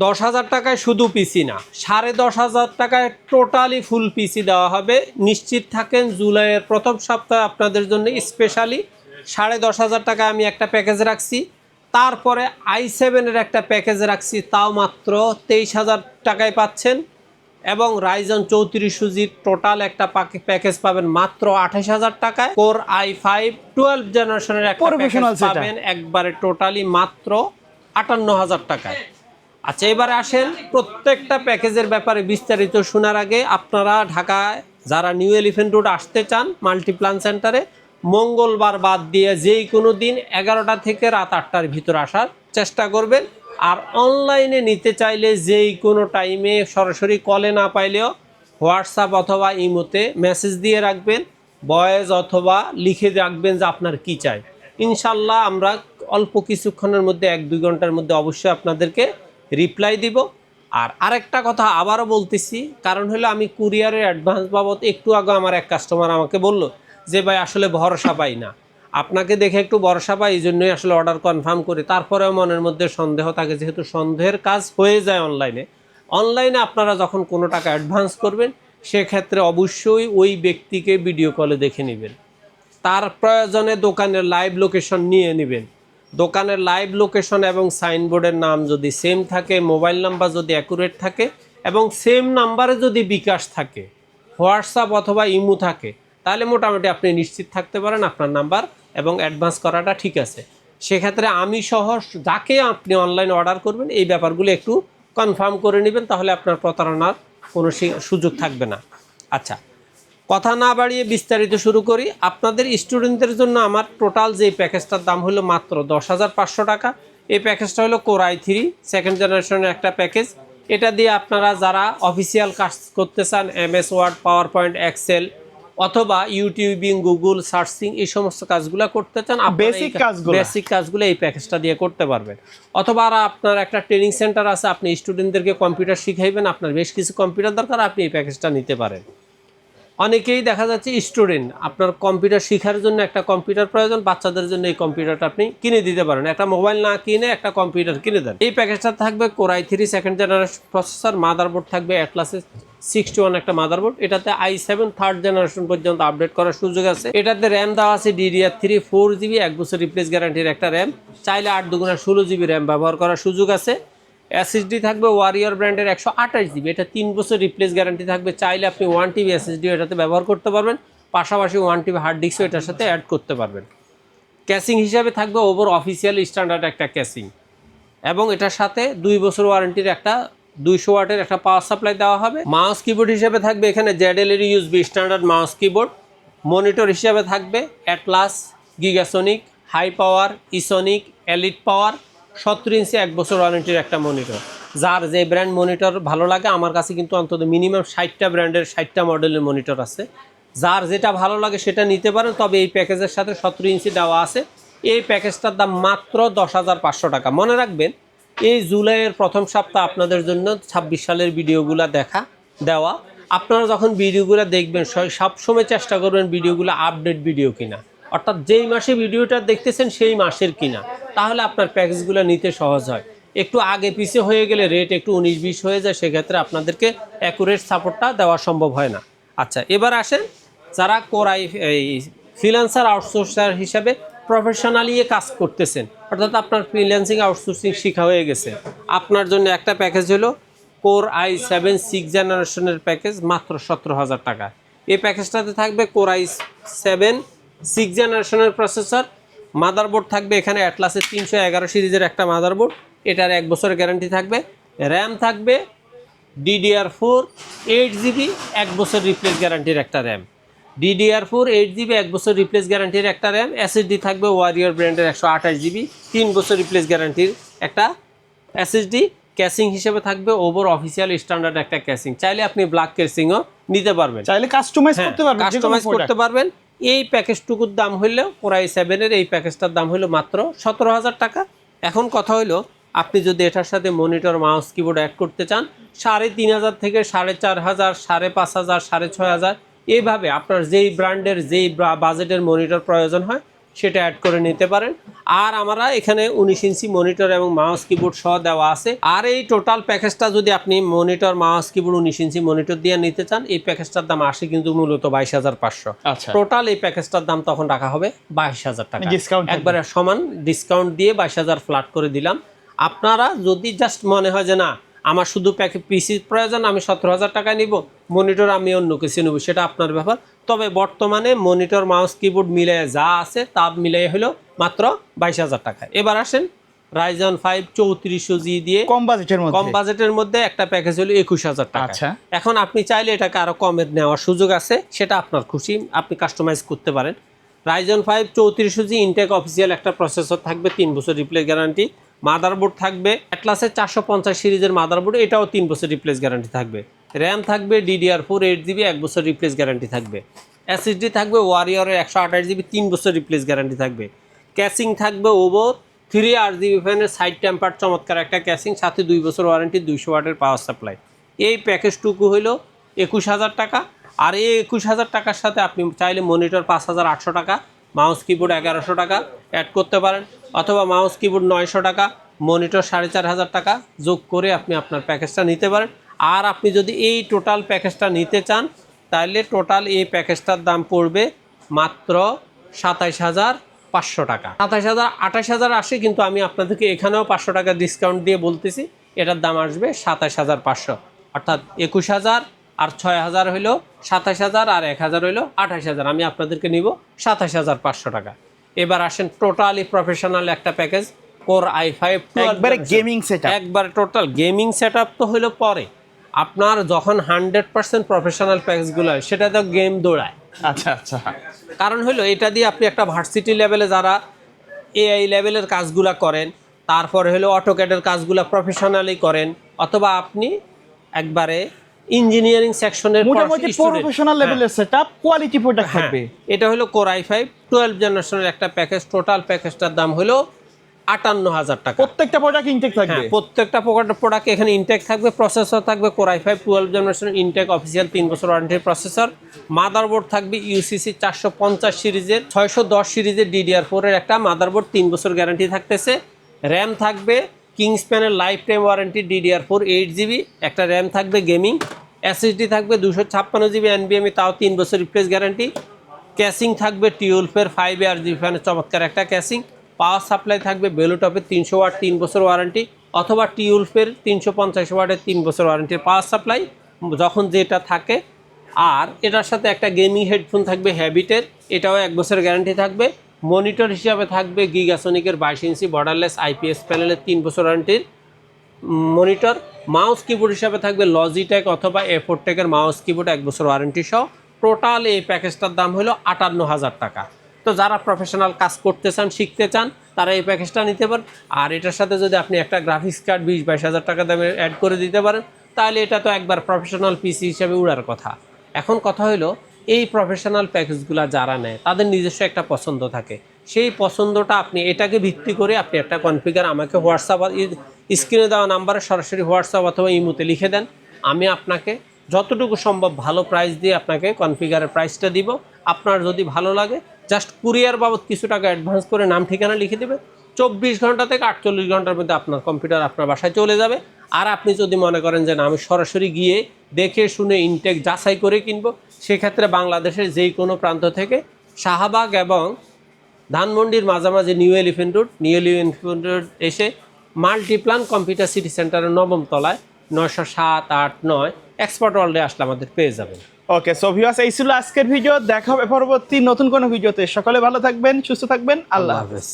10,000 টাকায় শুধু পিসি না, 10,500 টাকায় টোটালি ফুল পিসি দেওয়া হবে। নিশ্চিত থাকেন জুলাইয়ের প্রথম সপ্তাহে আপনাদের জন্য স্পেশালি 10,500 টাকায় আমি একটা প্যাকেজ রাখছি। তারপরে i7-এর একটা প্যাকেজ রাখছি, তাও মাত্র 23,000 টাকায় পাচ্ছেন। এবং রাইজন 3400G টোটাল একটা প্যাকেজ পাবেন মাত্র 28,000 টাকায়। কোর i5 12 জেনারেশনের একটা প্যাকেজ পাবেন একবারে টোটালি মাত্র 58,000 টাকায়। আচ্ছা, এবারে আসেন প্রত্যেকটা প্যাকেজের ব্যাপারে বিস্তারিত শোনার আগে আপনারা ঢাকায় যারা নিউ এলিফ্যান্ট রোড আসতে চান মাল্টিপ্লান সেন্টারে মঙ্গলবার বাদ দিয়ে যেই কোনো দিন 11টা থেকে রাত 8টার ভিতর আসার চেষ্টা করবেন। আর অনলাইনে নিতে চাইলে যেই কোনো টাইমে সরাসরি কলে না পাইলেও হোয়াটসঅ্যাপ অথবা ইমোতে মেসেজ দিয়ে রাখবেন, ভয়েস অথবা লিখে রাখবেন যে আপনার কি চাই। ইনশাল্লাহ আমরা অল্প কিছুক্ষণের মধ্যে 1-2 ঘন্টার মধ্যে অবশ্যই আপনাদেরকে রিপ্লাই দিব। আর আরেকটা কথা আবারও বলতেছি, কারণ হলো আমি কুরিয়ারের অ্যাডভান্স বাবদ একটু আগে আমার এক কাস্টমার আমাকে বলল যে ভাই আসলে ভরসা পাই না, আপনাকে দেখে একটু ভরসা পাই, এই জন্যই আসলে অর্ডার কনফার্ম করি। তারপরেও মনের মধ্যে সন্দেহ থাকে, যেহেতু সন্দেহের কাজ হয়ে যায় অনলাইনে আপনারা যখন কোনো টাকা অ্যাডভান্স করবেন সেক্ষেত্রে অবশ্যই ওই ব্যক্তিকে ভিডিও কলে দেখে নেবেন, তার প্রয়োজনে দোকানের লাইভ লোকেশন নিয়ে নেবেন। দোকানের লাইভ লোকেশন এবং সাইনবোর্ডের নাম যদি সেম থাকে, মোবাইল নাম্বার যদি অ্যাকুরেট থাকে এবং সেম নাম্বারে যদি বিকাশ থাকে, হোয়াটসঅ্যাপ অথবা ইমো থাকে, তাহলে মোটামুটি আপনি নিশ্চিত থাকতে পারেন আপনার নাম্বার এবং অ্যাডভান্স করাটা ঠিক আছে। সেক্ষেত্রে আমি সহ যাকে আপনি অনলাইন অর্ডার করবেন এই ব্যাপারগুলো একটু কনফার্ম করে নেবেন, তাহলে আপনার প্রতারণার কোনো সুযোগ থাকবে না। আচ্ছা, কথা না বাড়িয়ে বিস্তারিত শুরু করি। আপনাদের স্টুডেন্টদের জন্য আমার টোটাল যে প্যাকেজটার দাম হলো মাত্র 10,500 টাকা। এই প্যাকেজটা হলো কোর i3 সেকেন্ড জেনারেশনের একটা প্যাকেজ। এটা দিয়ে আপনারা যারা অফিসিয়াল কাজ করতে চান, MS Word, PowerPoint, Excel অথবা ইউটিউবিং, গুগল সার্চিং, এই সমস্ত কাজগুলো করতে চান, বেসিক কাজগুলো এই প্যাকেজটা দিয়ে করতে পারবেন। অথবা আপনার একটা ট্রেনিং সেন্টার আছে, আপনি স্টুডেন্টদেরকে কম্পিউটার শিখাইবেন, আপনার বেশ কিছু কম্পিউটার দরকার, আপনি এই প্যাকেজটা নিতে পারেন। অনেকেই দেখা যাচ্ছে স্টুডেন্ট, আপনার কম্পিউটার শেখার জন্য একটা কম্পিউটার প্রয়োজন, বাচ্চাদের জন্য এই কম্পিউটারটা আপনি কিনে দিতে পারেন। একটা মোবাইল না কিনে একটা কম্পিউটার কিনে দেন। এই প্যাকেজটা থাকবে core i3 second generation processor, motherboard থাকবে অ্যাটলাসের 61 একটা মাদারবোর্ড। এটাতে i7 থার্ড জেনারেশন পর্যন্ত আপডেট করার সুযোগ আছে। এটাতে র্যাম দেওয়া আছে DDR3 4GB, 1 বছর রিপ্লেস গ্যারান্টির একটা র্যাম। চাইলে 8 দুগুণা 16GB র্যাম ব্যবহার করার সুযোগ আছে। SSD থাকবে ওয়ারিয়র ব্র্যান্ডের 128GB, এটা 3 বছর রিপ্লেস গ্যারান্টি থাকবে। চাইলে আপনি 1TB SSD এটাতে ব্যবহার করতে পারবেন, পাশাপাশি 1TB হার্ড ডিস্কও এটার সাথে অ্যাড করতে পারবেন। ক্যাসিং হিসাবে থাকবে ওভার অফিসিয়াল স্ট্যান্ডার্ড একটা ক্যাসিং, এবং এটার সাথে 2 বছর ওয়ারেন্টির একটা 200 ওয়াটের একটা পাওয়ার সাপ্লাই দেওয়া হবে। মাউস কিবোর্ড হিসাবে থাকবে এখানে ZL-এর USB standard mouse keyboard. Monitor হিসাবে থাকবে অ্যাটলাস, গিগাসনিক, হাই পাওয়ার, ইসনিক, এলিট পাওয়ার, 17 ইঞ্চি 1 বছর ওয়ারেন্টির একটা মনিটর। যার যে ব্র্যান্ড মনিটর ভালো লাগে, আমার কাছে কিন্তু অন্তত মিনিমাম 60টা ব্র্যান্ডের 60টা মডেলের মনিটর আছে। যার যেটা ভালো লাগে সেটা নিতে পারেন। তবে এই প্যাকেজের সাথে 17 ইঞ্চি দেওয়া আছে। এই প্যাকেজটার দাম মাত্র 10,500 টাকা। মনে রাখবেন, এই জুলাইয়ের প্রথম সপ্তাহ আপনাদের জন্য 26 সালের ভিডিওগুলো দেওয়া। আপনারা যখন ভিডিওগুলো দেখবেন সবসময় চেষ্টা করবেন ভিডিওগুলো আপডেট ভিডিও কিনা, অর্থাৎ যেই মাসে ভিডিওটা দেখতেছেন সেই মাসের কিনা, তাহলে আপনার প্যাকেজগুলো নিতে সহজ হয়। একটু আগে পিছিয়ে হয়ে গেলে রেট একটু 19-20 হয়ে যায়, সেক্ষেত্রে আপনাদেরকে অ্যাকুরেট সাপোর্টটা দেওয়া সম্ভব হয় না। আচ্ছা, এবার আসেন যারা এই ফ্রিল্যান্সার আউটসোর্সার হিসাবে প্রফেশনালি কাজ করতেছেন, অর্থাৎ আপনার ফ্রিল্যান্সিং আউটসোর্সিং শেখা হয়ে গেছে, আপনার জন্য একটা প্যাকেজ হলো কোর i7 6 জেনারেশনের প্যাকেজ, মাত্র 17,000 টাকা। এই প্যাকেজটাতে থাকবে কোর i7 6 জেনারেশনের প্রসেসর, মাদারবোর্ড থাকবে এখানে অ্যাটলাসের 311 সিরিজের একটা মাদারবোর্ড, এটার 1 বছরের গ্যারান্টি থাকবে। র্যাম থাকবে DDR4 8GB, 1 বছর রিপ্লেস গ্যারান্টির একটা র্যাম। DDR4 8GB, 1 বছর রিপ্লেস গ্যারান্টির একটা র্যাম। SSD থাকবে ওয়ারিয়র ব্র্যান্ডের 128GB, 3 বছর রিপ্লেস গ্যারান্টির একটা SSD। ক্যাসিং হিসেবে থাকবে ওভার অফিসিয়াল স্ট্যান্ডার্ড একটা ক্যাসিং। চাইলে আপনি ব্ল্যাক ক্যাসিংও নিতে পারবেন, চাইলে কাস্টমাইজ করতে পারবেন। এই প্যাকেজটুকুর দাম হইলো কোর i7-এর এই প্যাকেজটার দাম হইলো মাত্র 17,000 টাকা। এখন কথা হইলো, আপনি যদি এটার সাথে মনিটর, মাউস, কিবোর্ড অ্যাড করতে চান, 3,500 থেকে 4,500, 5,500, 6,500, এইভাবে আপনার যেই ব্র্যান্ডের যেই বাজেটের মনিটর প্রয়োজন হয় সেটা অ্যাড করে নিতে পারেন। আর আমরা এখানে 19 ইঞ্চি মনিটর এবং মাউস কিবোর্ড সহ দেওয়া আছে। আর এই টোটাল প্যাকেজটা যদি আপনি monitor mouse keyboard 19 inch monitor দিয়ে নিতে চান, এই প্যাকেজটার দাম আসে কিন্তু মূলত 22,500। আচ্ছা, টোটাল এই প্যাকেজটার দাম তখন রাখা হবে 22,000 টাকা, ডিসকাউন্ট একবারে সমান ডিসকাউন্ট দিয়ে 22,000 ফ্ল্যাট করে দিলাম। আপনারা যদি জাস্ট মনে হয় যে না আমার শুধু পিসি প্রয়োজন, আমি 17,000 টাকা নিব, মনিটর আমি অন্য কিছু নেব, সেটা আপনার ব্যাপার। তবে বর্তমানে মনিটর মাউস কিবোর্ড মিলে যা আছে তা মিলে হলো মাত্র 22,000 টাকা। এবার আসেন Ryzen 5 3400G দিয়ে কম বাজেটের মধ্যে একটা প্যাকেজ হলো 21,000 টাকা। আচ্ছা, এখন আপনি চাইলে এটাকে আরো কমের নেওয়ার সুযোগ আছে, সেটা আপনার খুশি, আপনি কাস্টমাইজ করতে পারেন। Ryzen 5 3400G ইনটেক অফিসিয়াল একটা প্রসেসর থাকবে, 3 বছর রিপ্লেস গ্যারান্টি। মাদারবোর্ড থাকবে অ্যাটলাসের 450 সিরিজের মাদারবোর্ড, এটাও 3 বছর রিপ্লেস গ্যারান্টি থাকবে। র্যাম থাকবে DDR4 8GB, 1 বছর রিপ্লেস গ্যারান্টি থাকবে। SSD থাকবে ওয়ারিয়রের 128GB, 3 বছর রিপ্লেস গ্যারান্টি থাকবে। ক্যাসিং থাকবে ওভো 3 RGB ফ্যানের সাইড টেম্পার চমৎকার একটা ক্যাসিং, সাথে 2 বছর ওয়ারেন্টি, 200 ওয়াটের পাওয়ার সাপ্লাই। এই প্যাকেজটুকু হলো 21,000 টাকা। আর এই 21,000 টাকার সাথে আপনি চাইলে মনিটর 5,800 টাকা, মাউস কিবোর্ড 1,100 টাকা অ্যাড করতে পারেন, অথবা মাউস কিবোর্ড 900 টাকা, মনিটর 4,500 টাকা যোগ করে আপনি আপনার প্যাকেজটা নিতে পারেন। আর আপনি যদি এই টোটাল প্যাকেজটা নিতে চান, তাহলে টোটাল এই প্যাকেজটার দাম পড়বে মাত্র 27,500 টাকা। 27,000 28,000 আসে, কিন্তু আমি আপনাদেরকে এখানেও 500 টাকা ডিসকাউন্ট দিয়ে বলতেছি এটার দাম আসবে 27,500, অর্থাৎ 21,000 আর 6,000 হইলো 27,000 আর 1,000 হইলো 28,000। আমি আপনাদেরকে নিব 27,500 টাকা। এবার আসেন টোটালি প্রফেশনাল একটা প্যাকেজ, কোর i5 একবারে গেমিং সেটআপ, একবারে টোটাল গেমিং সেটআপ তো হইলো পরে। আপনার যখন 100% প্রফেশনাল প্যাকেজগুলো হয় সেটা তো গেম দৌড়ায়। আচ্ছা আচ্ছা, কারণ হলো এটা দিয়ে আপনি একটা ভার্সিটি লেভেলে যারা AI লেভেলের কাজগুলা করেন, তারপরে হলো অটোক্যাডের কাজগুলা প্রফেশনালি করেন, অথবা আপনি একবারে ইঞ্জিনিয়ারিং সেকশনের মোটামুটি প্রফেশনাল লেভেলের সেটআপ, কোয়ালিটি প্রোডাক্ট থাকবে। এটা হলো কোর i5 12 জেনারেশনের একটা প্যাকেজ। টোটাল প্যাকেজটার দাম হলো 58,000 টাকা। প্রত্যেকটা প্রোডাক্ট ইনটেক থাকবে, প্রত্যেকটা প্রোডাক্ট এখানে ইনটেক থাকবে। প্রসেসর থাকবে core i5 12 generation intact official 3 বছর ওয়ারেন্টির প্রসেসর। মাদারবোর্ড থাকবে UCC 450 সিরিজের 610 সিরিজের DDR4 এর একটা মাদারবোর্ড, 3 বছর গ্যারান্টি থাকতেছে। র্যাম থাকবে কিংসপ্যানের life time warranty DDR4 8GB, একটা র্যাম থাকবে গেমিং। SSD থাকবে 256GB NVMe, তাও 3 বছর রিপ্লেস গ্যারান্টি। ক্যাসিং থাকবে টিউলফের 5 RGB ফ্যানের চমৎকার একটা ক্যাসিং। পাওয়ার সাপ্লাই থাকবে বেলুটপের 300 ওয়াট 3 বছর ওয়ারেন্টি, অথবা টিউলফের 350 ওয়াটের 3 বছর ওয়ারেন্টির পাওয়ার সাপ্লাই যখন যেটা থাকে। আর এটার সাথে একটা গেমিং হেডফোন থাকবে হ্যাবিটের, এটাও 1 বছর গ্যারান্টি থাকবে। মনিটর হিসাবে থাকবে গিগাসনিকের 22 ইঞ্চি বর্ডারলেস IPS প্যানেলের 3 বছর ওয়ারেন্টির মনিটর। মাউস কিবোর্ড হিসাবে থাকবে লজিটেক অথবা A4টেকের মাউস কিবোর্ড 1 বছর ওয়ারেন্টি সহ। টোটাল এই প্যাকেজটার দাম হলো 58,000 টাকা। তো যারা প্রফেশনাল কাজ করতে চান, শিখতে চান, তারা এই প্যাকেজটা নিতে পারেন। আর এটার সাথে যদি আপনি একটা গ্রাফিক্স কার্ড 20-22,000 টাকা দামে অ্যাড করে দিতে পারেন, তাহলে এটা তো একবার প্রফেশনাল পিসি হিসাবে উড়ার কথা। এখন কথা হলো এই প্রফেশনাল প্যাকেজগুলো যারা নেয় তাদের নিজস্ব একটা পছন্দ থাকে, সেই পছন্দটা আপনি এটাকে ভিত্তি করে আপনি একটা কনফিগার আমাকে হোয়াটসঅ্যাপ স্ক্রিনে দেওয়া নাম্বারে সরাসরি হোয়াটসঅ্যাপ অথবা ইমোতে লিখে দেন। আমি আপনাকে যতটুকু সম্ভব ভালো প্রাইস দিয়ে আপনাকে কনফিগারের প্রাইসটা দিব। আপনার যদি ভালো লাগে জাস্ট কুরিয়ার বাবদ কিছু টাকা অ্যাডভান্স করে নাম ঠিকানা লিখে দেবে, 24 ঘন্টা থেকে 48 ঘন্টার মধ্যে আপনার কম্পিউটার আপনার বাসায় চলে যাবে। আর আপনি যদি মনে করেন যে না আমি সরাসরি গিয়ে দেখে শুনে ইনটেক যাচাই করে কিনবো, সেক্ষেত্রে বাংলাদেশের যেই কোনো প্রান্ত থেকে শাহবাগ এবং ধানমন্ডির মাঝামাঝি নিউ এলিফেন্ট রোড এসে মাল্টিপ্লান কম্পিউটার সিটি সেন্টারের 9ম তলায় 907, 8, 9 এক্সপার্ট ওয়ার্ল্ডে আসলে আমাদের পেয়ে যাবেন। ওকে, সো ভিউয়ার্স, এই ছিল আজকের ভিডিও। দেখা হবে পরবর্তী নতুন কোনো ভিডিওতে। সকলে ভালো থাকবেন, সুস্থ থাকবেন, আল্লাহ হাফেজ।